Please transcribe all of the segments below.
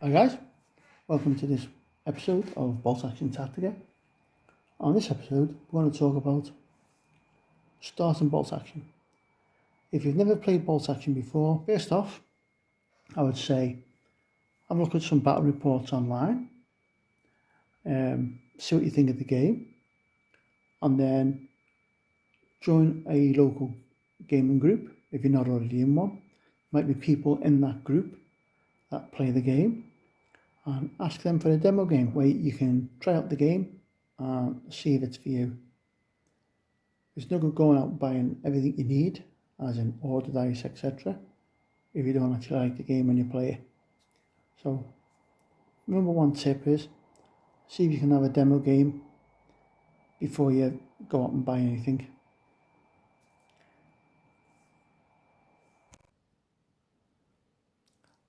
Hi guys, welcome to this episode of Bolt Action Tactica. On this episode, we're going to talk about starting Bolt Action. If you've never played Bolt Action before, first off, I would say have a look at some battle reports online, see what you think of the game, and then join a local gaming group if you're not already in one. Might be people in that group that play the game, and ask them for a demo game where you can try out the game and see if it's for you. There's no good going out and buying everything you need, as in order dice, etc., if you don't actually like the game when you play it. So, number one tip is see if you can have a demo game before you go out and buy anything.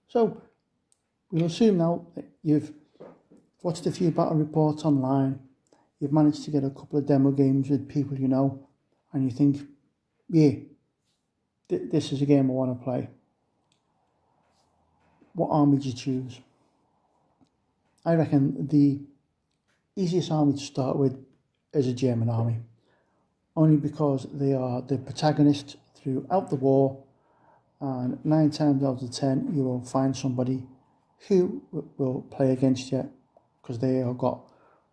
So, we'll assume now that you've watched a few battle reports online, you've managed to get a couple of demo games with people you know, and you think, yeah, this is a game I want to play. What army do you choose? I reckon the easiest army to start with is a German army, only because they are the protagonist throughout the war, and 9 times out of 10 you will find somebody who will play against you because they have got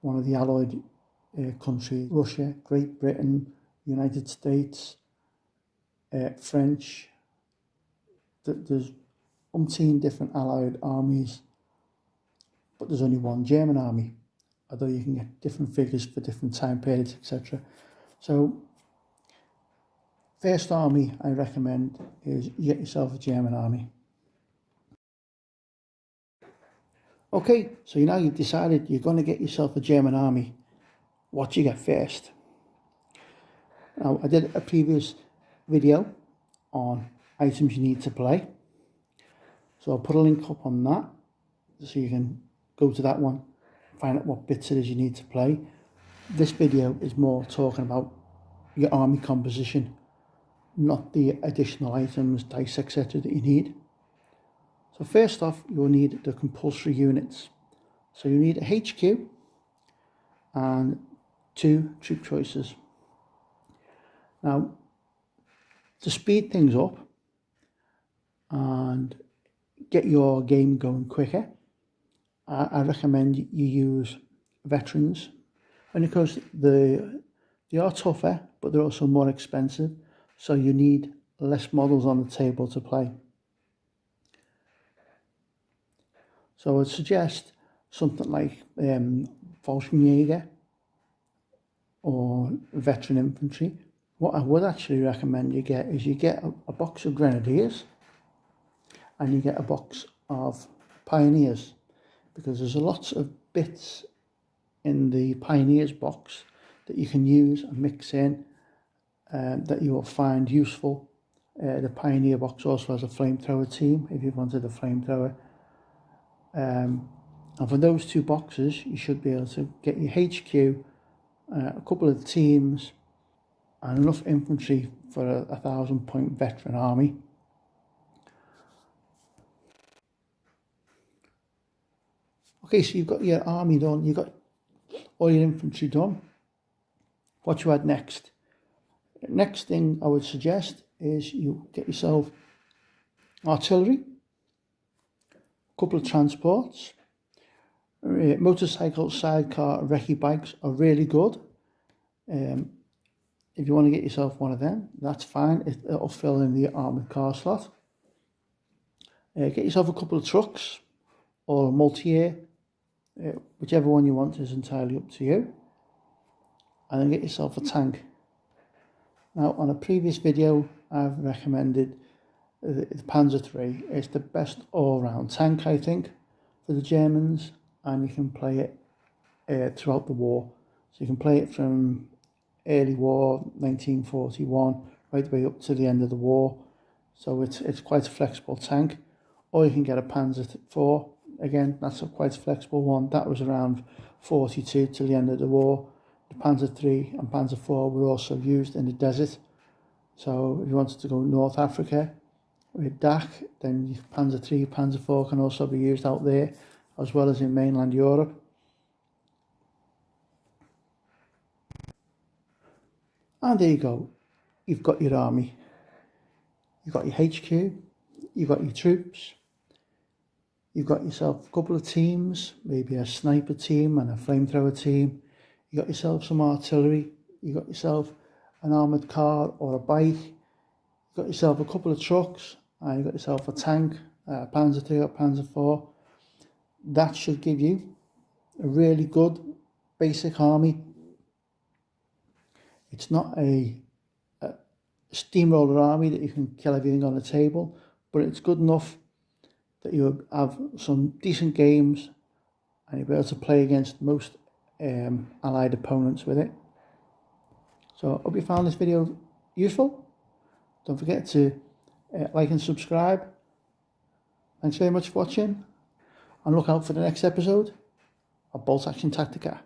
one of the allied countries, Russia, Great Britain, United States, French. There's umpteen different allied armies, but there's only one German army, although you can get different figures for different time periods, etc. So first army I recommend is you get yourself a German army. Okay, so now you've decided you're going to get yourself a German army. What do you get first? Now, I did a previous video on items you need to play, so I'll put a link up on that so you can go to that one, find out what bits it is you need to play. This video is more talking about your army composition, not the additional items, dice, etc. that you need. So first off, you'll need the compulsory units. So you need a HQ and 2 troop choices. Now, to speed things up and get your game going quicker, I recommend you use veterans, only because they are tougher, but they're also more expensive, so you need less models on the table to play. So I would suggest something like Fallschirmjäger or veteran infantry. What I would actually recommend you get is you get a box of grenadiers and you get a box of pioneers, because there's a lot of bits in the pioneers box that you can use and mix in that you will find useful. The pioneer box also has a flamethrower team if you wanted a flamethrower. And for those 2 boxes, you should be able to get your HQ, a couple of teams, and enough infantry for a 1,000-point veteran army. Okay, so you've got your army done, you've got all your infantry done. What you add next? Next thing I would suggest is you get yourself artillery, a couple of transports, motorcycle, sidecar, recce bikes are really good. If you want to get yourself one of them, that's fine. It'll fill in the armoured car slot. Get yourself a couple of trucks or a multi-air, whichever one you want is entirely up to you. And then get yourself a tank. Now, on a previous video, I've recommended the Panzer III. It's the best all-round tank, I think, for the Germans, and you can play it throughout the war. So you can play it from early war, 1941, right the way up to the end of the war. So it's quite a flexible tank. Or you can get a Panzer IV. Again, that's quite a flexible one. That was around 42 till the end of the war. The Panzer III and Panzer IV were also used in the desert. So if you wanted to go North Africa with DAC, then Panzer III, Panzer IV can also be used out there. as well as in mainland Europe. And there you go. You've got your army. You've got your HQ. You've got your troops. You've got yourself a couple of teams, maybe a sniper team and a flamethrower team. You got yourself some artillery. You got yourself an armoured car or a bike. You got yourself a couple of trucks. And you got yourself a tank, Panzer II or Panzer IV. That should give you a really good basic army. It's not a steamroller army that you can kill everything on the table, but it's good enough that you have some decent games and you'll be able to play against most allied opponents with it. So I hope you found this video useful. Don't forget to like and subscribe. Thanks very much for watching, and look out for the next episode of Bolt Action Tactica.